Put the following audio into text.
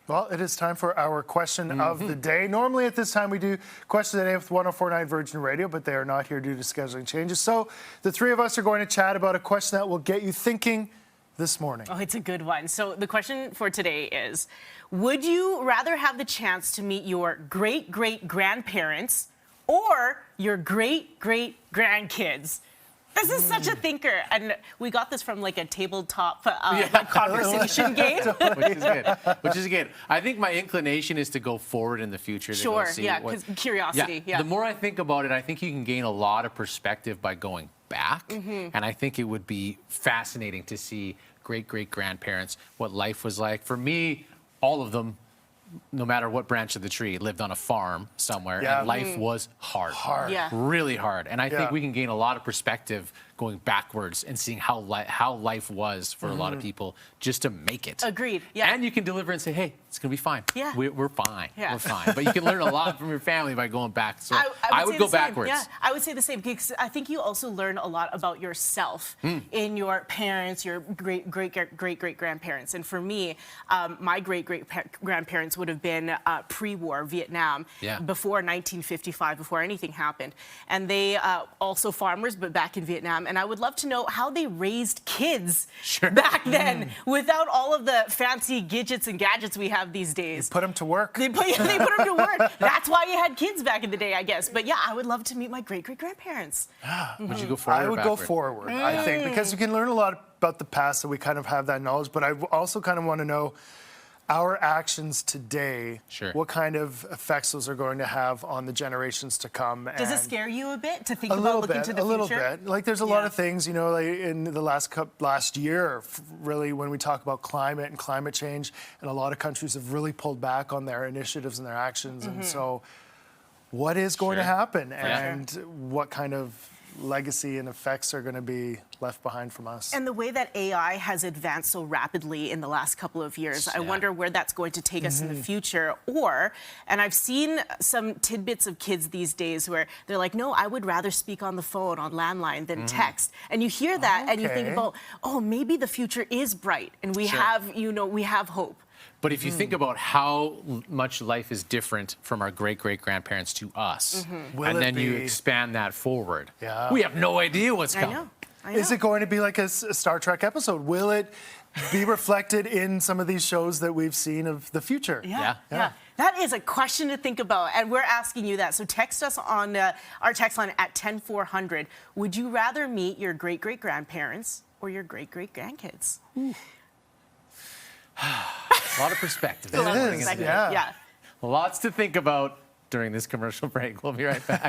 Well, it is time for our question of the day. Normally at this time we do question of the day with 104.9 Virgin Radio, but they are not here due to scheduling changes. So the three of us are going to chat about a question that will get you thinking this morning. Oh, it's a good one. So the question for today is, would you rather have the chance to meet your great-great-grandparents or your great-great-grandkids? This is such a thinker, and we got this from like a tabletop conversation game. Which is good. I think my inclination is to go forward in the future. Sure, to go see yeah, because curiosity. Yeah. The more I think about it, I think you can gain a lot of perspective by going back, and I think it would be fascinating to see great-great-grandparents, what life was like. For me, all of them, no matter what branch of the tree, lived on a farm somewhere, and life was hard. Really hard. And I think we can gain a lot of perspective going backwards and seeing how life was for a lot of people just to make it. Agreed. Yeah. And you can deliver and say, hey, it's going to be fine. Yeah. We're fine. Yeah. We're fine. But you can learn a lot from your family by going back. So I would go backwards. Yeah, I would say the same, because I think you also learn a lot about yourself in your parents, your great-great-great-great-grandparents. And for me, my great-great-grandparents would have been pre-war Vietnam, before 1955, before anything happened. And they also farmers, but back in Vietnam. And I would love to know how they raised kids back then without all of the fancy gadgets and gadgets we have these days. They put them to work. They put them to work. That's why you had kids back in the day, I guess. But yeah, I would love to meet my great-great-grandparents. Would you go forward I would or go backward? forward, I think, because you can learn a lot about the past, so we kind of have that knowledge. But I also kind of want to know our actions today, what kind of effects those are going to have on the generations to come. Does it scare you a bit to think about looking to the future? A little bit. Like, there's a lot of things, you know, like in the last year, really, when we talk about climate and climate change, and a lot of countries have really pulled back on their initiatives and their actions. And so what is going to happen, and what kind of legacy and effects are going to be left behind from us. And the way that AI has advanced so rapidly in the last couple of years, I wonder where that's going to take us in the future. And I've seen some tidbits of kids these days where they're like, no, I would rather speak on the phone, on landline, than text. And you hear that and you think about, oh, maybe the future is bright and we have, you know, we have hope. But if you think about how much life is different from our great-great-grandparents to us, and then you expand that forward, we have no idea what's coming. I know. Is it going to be like a Star Trek episode? Will it be reflected in some of these shows that we've seen of the future? Yeah. That is a question to think about, and we're asking you that. So text us on our text line at 10400. Would you rather meet your great-great-grandparents or your great-great-grandkids? A lot of perspective. It is, yeah. Lots to think about during this commercial break. We'll be right back.